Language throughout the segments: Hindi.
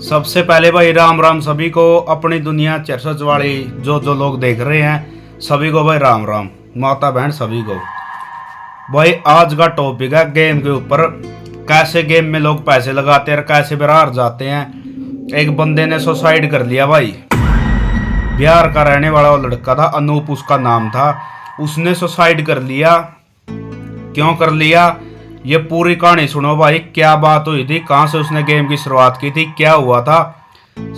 सबसे पहले भाई राम राम सभी को। अपनी दुनिया चर्चा वाली जो जो लोग देख रहे हैं सभी को भाई राम राम, माता बहन सभी को। भाई आज का टॉपिक है गेम के ऊपर। कैसे गेम में लोग पैसे लगाते हैं और कैसे बाहर जाते हैं। एक बंदे ने सुसाइड कर लिया भाई। बिहार का रहने वाला वो लड़का था, अनूप उसका नाम था। उसने सुसाइड कर लिया। क्यों कर लिया ये पूरी कहानी सुनो भाई। क्या बात हुई थी, कहां से उसने गेम की शुरुआत की थी, क्या हुआ था,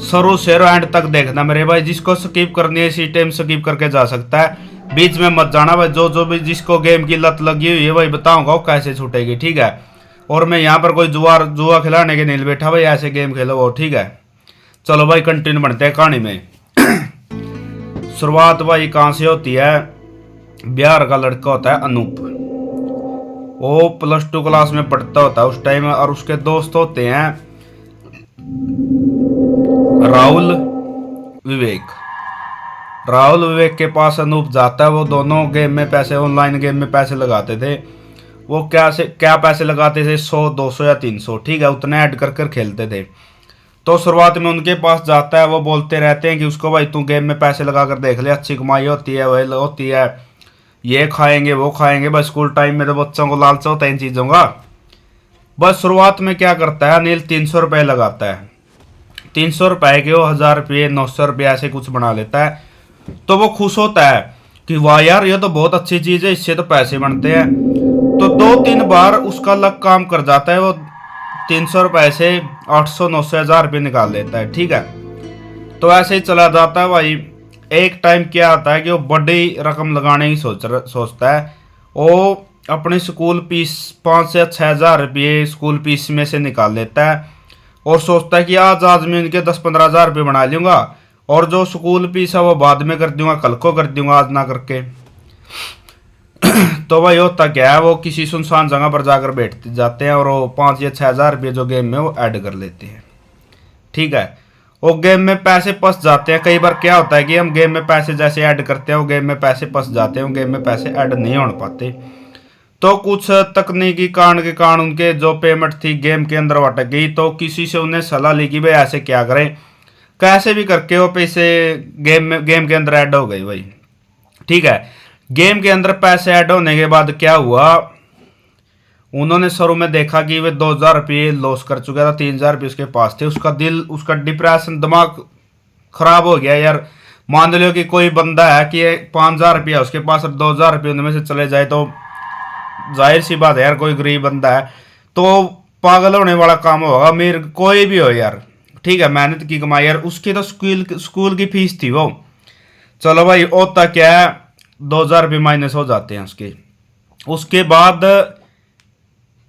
शुरू से एंड तक देखना मेरे भाई। जिसको स्किप करनी है इसी टाइम स्किप करके जा सकता है, बीच में मत जाना भाई। जो भी जिसको गेम की लत लगी हुई है भाई बताऊंगा वो कैसे छूटेगी, ठीक है। और मैं यहाँ पर कोई जुआ खिलाने के नहीं बैठा भाई, ऐसे गेम खेलो वो, ठीक है। चलो भाई कंटिन्यू बढ़ते हैं कहानी में। शुरुआत भाई कहाँ से होती है। बिहार का लड़का होता है अनूप। वो +2 क्लास में पढ़ता होता है उस टाइम, और उसके दोस्त होते हैं राहुल विवेक। राहुल विवेक के पास अनूप जाता है। वो दोनों गेम में पैसे, ऑनलाइन गेम में पैसे लगाते थे। वो क्या पैसे लगाते थे, 100 200 या 300, ठीक है, उतने ऐड कर कर खेलते थे। तो शुरुआत में उनके पास जाता है। वो बोलते रहते हैं कि उसको भाई तू गेम में पैसे लगा कर देख ले, अच्छी कमाई होती है, वही होती है, ये खाएंगे वो खाएंगे। बस स्कूल टाइम में तो बच्चों को लालच होता है इन चीज़ों का। बस शुरुआत में क्या करता है अनिल, 300 रुपये लगाता है। 300 रुपये के वो 1000 रुपये 900 रुपये ऐसे कुछ बना लेता है। तो वो खुश होता है कि वाह यार ये तो बहुत अच्छी चीज़ है, इससे तो पैसे बनते हैं। तो 2-3 बार उसका लक काम कर जाता है। वो 300 रुपये से 800 900 1000 रुपये निकाल लेता है, ठीक है। तो ऐसे ही चला जाता है भाई। एक टाइम क्या आता है कि वो बड़ी रकम लगाने की सोचता है। वो अपनी स्कूल फीस 5 से 6 हज़ार रुपये स्कूल फीस में से निकाल लेता है और सोचता है कि आज मैं इनके 10-15 हज़ार रुपये बना लूँगा, और जो स्कूल फीस है वो बाद में कर दूंगा, कल को कर दूंगा, आज ना करके। तो भाई होता क्या है, वो किसी सुनसान जगह पर जाकर बैठ जाते हैं और वो 5 या 6 हज़ार रुपये जो गेम में वो ऐड कर लेते हैं, ठीक है। वो गेम में पैसे फंस जाते हैं। कई बार क्या होता है कि हम गेम में पैसे जैसे ऐड करते हैं वो गेम में पैसे फंस जाते हैं, वो गेम में पैसे ऐड नहीं हो पाते। तो कुछ तकनीकी कारण के कारण उनके जो पेमेंट थी गेम के अंदर अटक गई। तो किसी से उन्हें सलाह ली कि भाई ऐसे क्या करें, कैसे भी करके वो पैसे गेम के अंदर ऐड हो गई भाई, ठीक है। गेम के अंदर पैसे ऐड होने के बाद क्या हुआ, उन्होंने शुरू में देखा कि वे 2000 रुपये लॉस कर चुका था, 3000 रुपये उसके पास थे। उसका दिल, उसका डिप्रेशन, दिमाग खराब हो गया यार। मान लो कि कोई बंदा है कि 5000 रुपया उसके पास और 2000 रुपये उनमें से चले जाए, तो जाहिर सी बात है यार, कोई गरीब बंदा है तो पागल होने वाला काम होगा। अमीर कोई भी हो यार, ठीक है, मेहनत की कमाई यार। उसकी तो स्कूल की फीस थी वो। चलो भाई होता क्या है, 2000 रुपये माइनस हो जाते हैं उसके बाद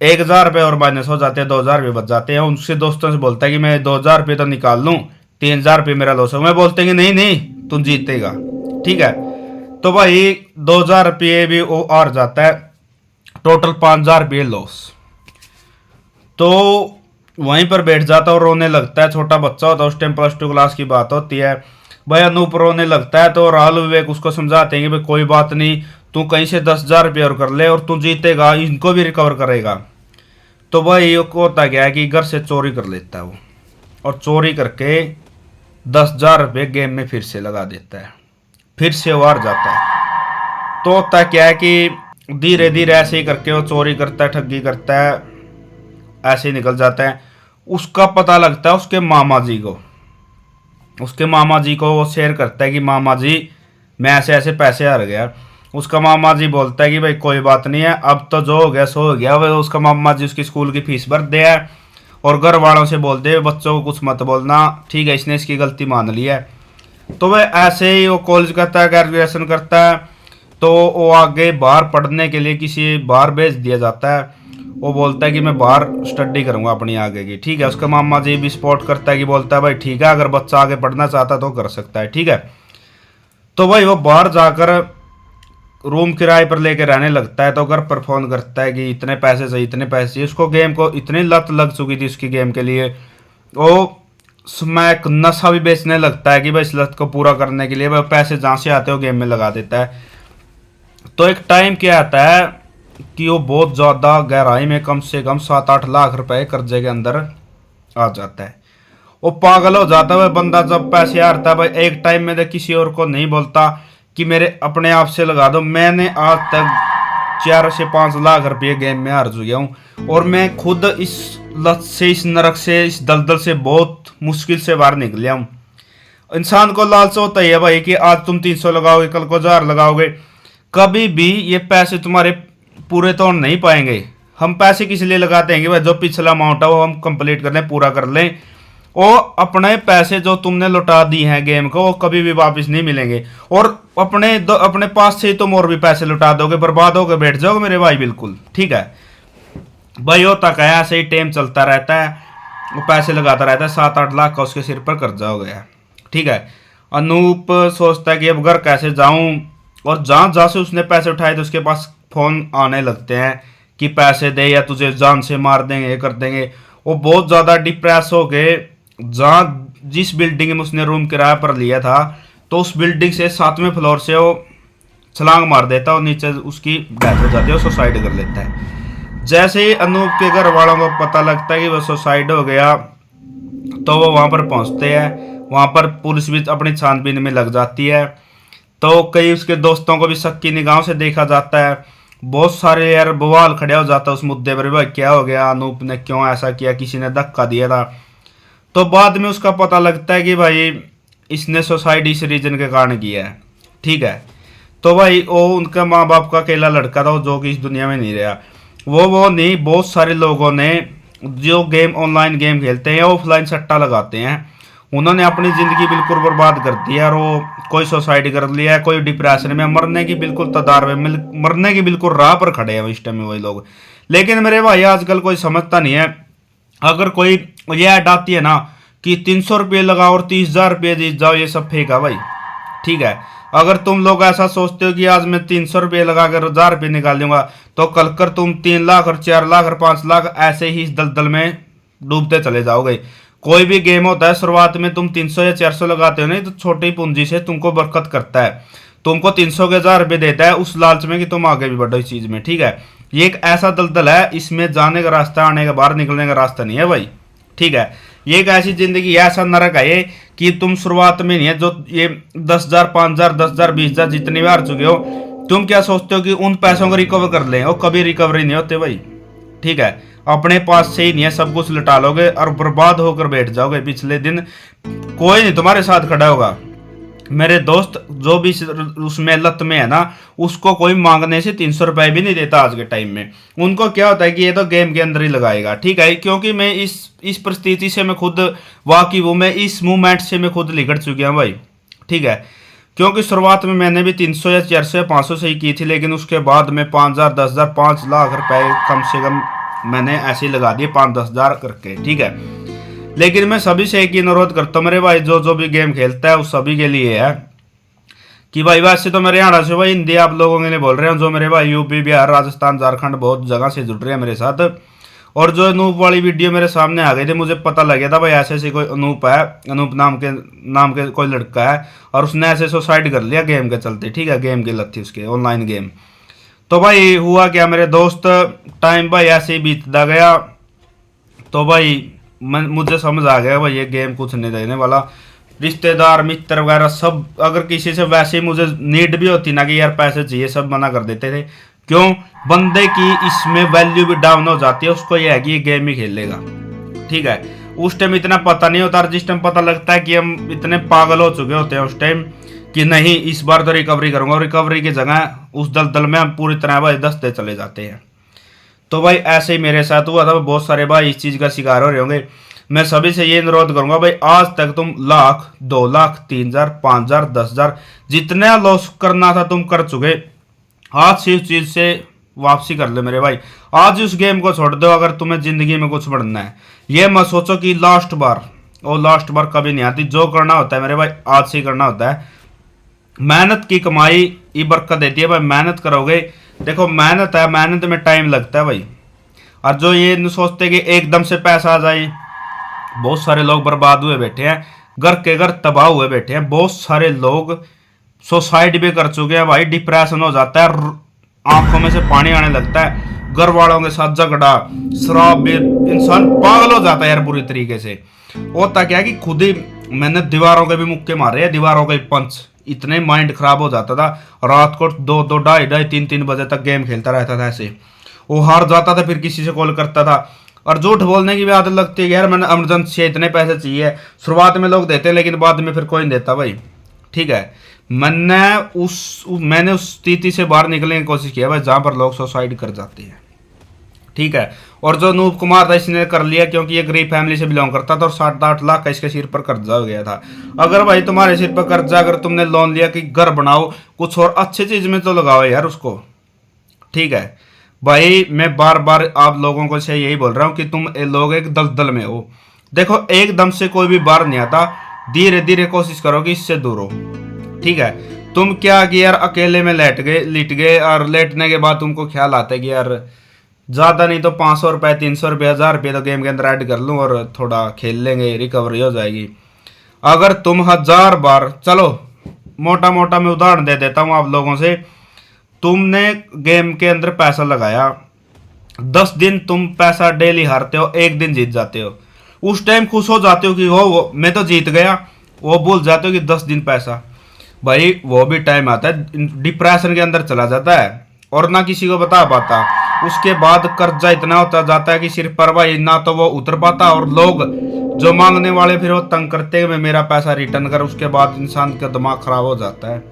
1000 रुपये और माइनस हो जाते हैं, 2000 रुपये बच जाते हैं। उसके दोस्तों से बोलता है कि मैं 2000 रुपये तो निकाल लूँ, 3000 रुपये मेरा लॉस है। मैं बोलते हैं कि नहीं नहीं तुम जीतेगा, ठीक है। तो भाई 2000 रुपये भी वो हार जाता है, टोटल 5000 रुपये लॉस। तो वहीं पर बैठ जाता है और रोने लगता है। छोटा बच्चा होता है उस टाइम, +2 क्लास की बात होती है भाई। अनूप रोने लगता है तो राहुल विवेक उसको समझाते हैं कि भाई कोई बात नहीं, तू कहीं से 10,000 रुपये और कर ले और तू जीतेगा, इनको भी रिकवर करेगा। तो भाई होता क्या है कि घर से चोरी कर लेता है वो, और चोरी करके 10,000 रुपये गेम में फिर से लगा देता है, फिर से वो हार जाता है। तो होता क्या है कि धीरे धीरे ऐसे ही करके वो चोरी करता है, ठगी करता है, ऐसे ही निकल जाता है। उसका पता लगता है उसके मामा जी को। उसके मामा जी को वो शेयर करता है कि मामा जी मैं ऐसे ऐसे पैसे हार गया। उसका मामा जी बोलता है कि भाई कोई बात नहीं है, अब तो जो हो गया सो हो गया। वह उसका मामा जी उसकी स्कूल की फीस भर दिया है और घर वालों से बोल दे बच्चों को कुछ मत बोलना, ठीक है, इसने इसकी गलती मान ली है। तो वह ऐसे ही वो कॉलेज करता है, ग्रेजुएशन करता है। तो वो आगे बाहर पढ़ने के लिए किसी बाहर भेज दिया जाता है। वो बोलता है कि मैं बाहर स्टडी करूंगा अपनी आगे की, ठीक है। उसका मामा जी भी सपोर्ट करता है कि बोलता है भाई ठीक है, अगर बच्चा आगे पढ़ना चाहता है तो कर सकता है, ठीक है। तो भाई वो बाहर जाकर रूम किराए पर लेके रहने लगता है। तो घर पर फोन करता है कि इतने पैसे चाहिए, इतने पैसे चाहिए। उसको गेम को इतनी लत लग चुकी थी उसकी गेम के लिए, वो स्मैक नशा भी बेचने लगता है कि भाई इस लत को पूरा करने के लिए वह पैसे जहाँ से आते हो गेम में लगा देता है। तो एक टाइम क्या आता है कि वो बहुत ज़्यादा गहराई में, कम से कम 7-8 लाख रुपए कर्जे के अंदर आ जाता है। वो पागल हो जाता है बंदा जब पैसे हारता है भाई। एक टाइम में तो किसी और को नहीं बोलता कि मेरे अपने आप से लगा दो। मैंने आज तक 4 से 5 लाख रुपये गेम में हार चुका हूँ, और मैं खुद इस लत से, इस नरक से, इस दलदल से बहुत मुश्किल से बाहर निकलिया हूँ। इंसान को लालच होता ही है भाई कि आज तुम 300 लगाओगे, कल को 1000 लगाओगे, कभी भी ये पैसे तुम्हारे पूरे तो नहीं पाएंगे। हम पैसे किस लिए लगाते हैं कि भाई जो पिछला अमाउंट है वो हम कंप्लीट कर लें, पूरा कर लें। और अपने पैसे जो तुमने लौटा दी हैं गेम को, वो कभी भी वापस नहीं मिलेंगे। और अपने पास से तुम और भी पैसे लौटा दोगे, बर्बाद होकर बैठ जाओगे मेरे भाई, बिल्कुल ठीक है भाई। होता क्या है, ऐसे ही टाइम चलता रहता है, वो पैसे लगाता रहता है। 7-8 लाख का उसके सिर पर कर्जा हो गया, ठीक है। अनूप सोचता है कि अब घर कैसे जाऊं, और जहाँ जहाँ से उसने पैसे उठाए तो उसके पास फोन आने लगते हैं कि पैसे दे या तुझे जान से मार देंगे, ये कर देंगे। वो बहुत ज़्यादा डिप्रेस हो गए। जहाँ जिस बिल्डिंग में उसने रूम किराया पर लिया था, तो उस बिल्डिंग से 7वें फ्लोर से वो छलांग मार देता है और नीचे उसकी डेथ हो जाती है, वो सुसाइड कर लेता है। जैसे ही अनूप के घर वालों को पता लगता है कि वो सुसाइड हो गया, तो वो वहाँ पर पहुँचते हैं। वहाँ पर पुलिस भी अपनी छानबीन में लग जाती है। तो कई उसके दोस्तों को भी शक की निगाहों से देखा जाता है। बहुत सारे यार बवाल खड़े हो जाता है उस मुद्दे पर, भाई क्या हो गया, अनूप ने क्यों ऐसा किया, किसी ने धक्का दिया था। तो बाद में उसका पता लगता है कि भाई इसने सुसाइड इस रीजन के कारण किया है, ठीक है। तो भाई वो उनका माँ बाप का अकेला लड़का था, जो कि इस दुनिया में नहीं रहा। वो नहीं, बहुत सारे लोगों ने जो गेम ऑनलाइन गेम खेलते हैं, ऑफलाइन सट्टा लगाते हैं, उन्होंने अपनी ज़िंदगी बिल्कुल बर्बाद कर दी है। और वो कोई सुसाइड कर लिया है, कोई डिप्रेशन में, मरने की बिल्कुल तदार में, मरने की बिल्कुल राह पर खड़े हैं इस टाइम में वही लोग। लेकिन मेरे भाई आजकल कोई समझता नहीं है। अगर कोई ये ऐड आती है ना कि 300 रुपये लगाओ और 30,000 रुपये जीत जाओ, ये सब फेक है भाई, ठीक है। अगर तुम लोग ऐसा सोचते हो कि आज मैं 300 रुपये लगाकर 1000 रुपये निकाल लूंगा, तो कल कर तुम 3 लाख और 4 लाख और 5 लाख ऐसे ही इस दलदल में डूबते चले जाओगे। कोई भी गेम होता है, शुरुआत में तुम 300 या 400 लगाते हो नहीं, तो छोटी पूंजी से तुमको बरकत करता है। तुमको 300 के 1000 रुपये देता है उस लालच में कि तुम आगे भी बढ़ो इस चीज़ में, ठीक है। ये एक ऐसा दलदल है, इसमें जाने का रास्ता, आने का, बाहर निकलने का रास्ता नहीं है भाई, ठीक है। ये एक ऐसी जिंदगी है, ऐसा नरक है ये कि तुम शुरुआत में नहीं है, जो ये 10,000, 5,000, 10,000, 20,000 जितने भी हार चुके हो, तुम क्या सोचते हो कि उन पैसों को रिकवर कर लें? और कभी रिकवरी नहीं होते भाई, ठीक है। अपने पास से ही नहीं है, सब कुछ लुटा लोगे और बर्बाद होकर बैठ जाओगे। पिछले दिन कोई नहीं तुम्हारे साथ खड़ा होगा। मेरे दोस्त जो भी उसमें लत में है ना, उसको कोई मांगने से 300 रुपए भी नहीं देता आज के टाइम में। उनको क्या होता है कि ये तो गेम के अंदर ही लगाएगा, ठीक है। क्योंकि मैं इस परिस्थिति से मैं खुद वाकिफ हूँ, मैं इस मूवमेंट से मैं खुद निकट चुका हूँ भाई, ठीक है। क्योंकि शुरुआत में मैंने भी 300 या 400 या 500 से ही की थी, लेकिन उसके बाद में 5,000, 10,000, 5 लाख रुपए कम से कम मैंने ऐसे ही लगा दिए, 5-10 हज़ार करके, ठीक है। लेकिन मैं सभी से एक ही अनुरोध करता हूँ मेरे भाई, जो भी गेम खेलता है उस सभी के लिए है कि भाई, वैसे तो मेरे हरियाणा से भाई हिंदी आप लोगों के लिए बोल रहे हैं, जो मेरे भाई यूपी, बिहार, राजस्थान, झारखंड बहुत जगह से जुड़ रहे हैं मेरे साथ। और जो अनूप वाली वीडियो मेरे सामने आ गई थी, मुझे पता लग गया था भाई ऐसे ऐसे कोई अनूप है, अनूप नाम के कोई लड़का है, और उसने ऐसे सुसाइड कर लिया गेम के चलते, ठीक है। गेम की लत थी उसके, ऑनलाइन गेम। तो भाई हुआ क्या मेरे दोस्त, टाइम भाई ऐसे ही बीतता गया। तो भाई मुझे समझ आ गया भाई ये गेम कुछ नहीं देने वाला। रिश्तेदार, मित्र वगैरह सब, अगर किसी से वैसे ही मुझे नीड भी होती ना कि यार पैसे चाहिए, सब मना कर देते थे। क्यों? बंदे की इसमें वैल्यू भी डाउन हो जाती है, उसको ये है कि ये गेम ही खेलेगा, ठीक है। उस टाइम इतना पता नहीं होता, जिस टाइम पता लगता है कि हम इतने पागल हो चुके होते हैं उस टाइम कि नहीं इस बार तो रिकवरी करूंगा, और रिकवरी की जगह उस दलदल में हम पूरी तरह भाई दसते चले जाते हैं। तो भाई ऐसे ही मेरे साथ हुआ था। बहुत सारे भाई इस चीज़ का शिकार हो रहे होंगे। मैं सभी से ये अनुरोध करूंगा भाई, आज तक तुम 1,00,000, 2,00,000, 3,000, 5,000, 10,000 जितना लॉस करना था तुम कर चुके। आज से उस चीज़ से वापसी कर ले मेरे भाई। आज उस गेम को छोड़ दो अगर तुम्हें ज़िंदगी में कुछ बढ़ना है। ये मत सोचो कि लास्ट बार कभी नहीं आती। जो करना होता है मेरे भाई आज से ही करना होता है। मेहनत की कमाई ये बरकत देती है भाई। मेहनत करोगे, देखो मेहनत है, मेहनत में टाइम लगता है भाई। और जो ये सोचते कि एकदम से पैसा आ जाए, बहुत सारे लोग बर्बाद हुए बैठे हैं, घर के घर तबाह हुए बैठे हैं। बहुत सारे लोग सुसाइड भी कर चुके हैं भाई। डिप्रेशन हो जाता है, आंखों में से पानी आने लगता है, घर वालों के साथ झगड़ा, शराब भी, इंसान पागल हो जाता है यार बुरी तरीके से। होता क्या कि खुद ही मैंने दीवारों के भी मुक्के मारे हैं, दीवारों के पंच, इतने माइंड खराब हो जाता था। रात को 2-2 ढाई-ढाई 3-3 बजे तक गेम खेलता रहता था ऐसे। वो हार जाता था फिर किसी से कॉल करता था, और झूठ बोलने की भी आदत लगती है यार मैंने इमरजेंसी है, इतने पैसे चाहिए। शुरुआत में लोग देते हैं लेकिन बाद में फिर कोई नहीं देता भाई। ठीक है, मैंने उस स्थिति से बाहर निकलने की कोशिश किया भाई जहां पर लोग सुसाइड कर जाते हैं। ठीक है, और जो अनूप कुमार था इसने कर लिया क्योंकि ये गरीब फैमिली से बिलोंग करता था और 7-8 लाख का इसके सिर पर कर्जा हो गया था। अगर भाई तुम्हारे सिर पर कर्जा, अगर तुमने लोन लिया कि घर बनाओ, कुछ और अच्छी चीज में तो लगाओ यार उसको। ठीक है भाई, मैं बार बार आप लोगों को से यही बोल रहा हूँ कि तुम लोग एक दलदल में हो। देखो एकदम से कोई भी बाहर नहीं आता, धीरे धीरे कोशिश करो कि इससे दूर हो। ठीक है, तुम क्या कि यार अकेले में लेट गए और लेटने के बाद तुमको ख्याल आता है कि यार ज़्यादा नहीं तो 500 रुपये 300 रुपये 1000 रुपये तो गेम के अंदर ऐड कर लूँ और थोड़ा खेल लेंगे, रिकवरी हो जाएगी। अगर तुम 1000 बार, चलो मोटा मोटा मैं उदाहरण दे देता हूँ आप लोगों से, तुमने गेम के अंदर पैसा लगाया, 10 दिन तुम पैसा डेली हारते हो, एक दिन जीत जाते हो, उस टाइम खुश हो जाते हो कि वो मैं तो जीत गया, वो भूल जाते हो कि 10 दिन पैसा। भाई वो भी टाइम आता है डिप्रेशन के अंदर चला जाता है और ना किसी को बता पाता। उसके बाद कर्जा इतना होता जाता है कि सिर्फ पर भाई ना तो वो उतर पाता, और लोग जो मांगने वाले फिर वो तंग करते हैं मेरा पैसा रिटर्न कर। उसके बाद इंसान का दिमाग खराब हो जाता है।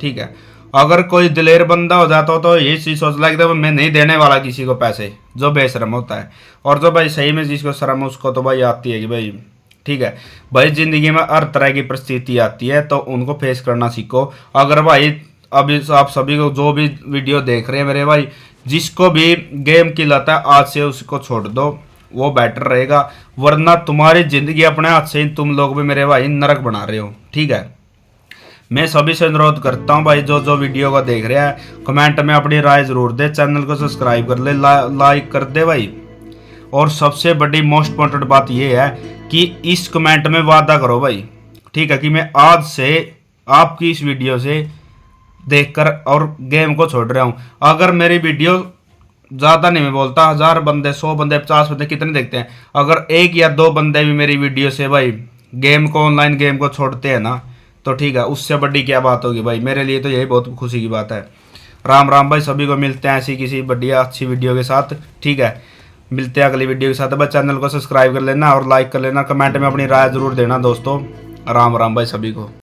ठीक है, अगर कोई दिलेर बंदा हो जाता हो तो ये चीज सोच ला कि मैं नहीं देने वाला किसी को पैसे, जो बेशरम होता है। और जो भाई सही में जिसको शर्म है उसको तो भाई आती है कि भाई ठीक है भाई, जिंदगी में हर तरह की परिस्थिति आती है तो उनको फेस करना सीखो। अगर भाई अभी आप सभी को जो भी वीडियो देख रहे हैं मेरे भाई, जिसको भी गेम की लत है आज से उसको छोड़ दो, वो बेटर रहेगा। वरना तुम्हारी जिंदगी अपने हाथ से ही तुम लोग भी मेरे भाई नरक बना रहे हो। ठीक है, मैं सभी से अनुरोध करता हूँ भाई जो जो वीडियो को देख रहे हैं कमेंट में अपनी राय जरूर दे, चैनल को सब्सक्राइब कर ले, लाइक कर दे भाई। और सबसे बड़ी मोस्ट इम्पोर्टेंट बात यह है कि इस कमेंट में वादा करो भाई, ठीक है, कि मैं आज से आपकी इस वीडियो से देखकर और गेम को छोड़ रहा हूं। अगर मेरी वीडियो ज़्यादा नहीं मैं बोलता, 1000 बंदे 100 बंदे 50 बंदे कितने देखते हैं, अगर 1 या 2 बंदे भी मेरी वीडियो से भाई गेम को, ऑनलाइन गेम को छोड़ते हैं ना, तो ठीक है, उससे बड़ी क्या बात होगी भाई। मेरे लिए तो यही बहुत खुशी की बात है। राम राम भाई, सभी को मिलते हैं ऐसी किसी बढ़िया अच्छी वीडियो के साथ। ठीक है, मिलते हैं अगली वीडियो के साथ। भाई चैनल को सब्सक्राइब कर लेना और लाइक कर लेना, कमेंट में अपनी राय जरूर देना दोस्तों। राम राम भाई सभी को।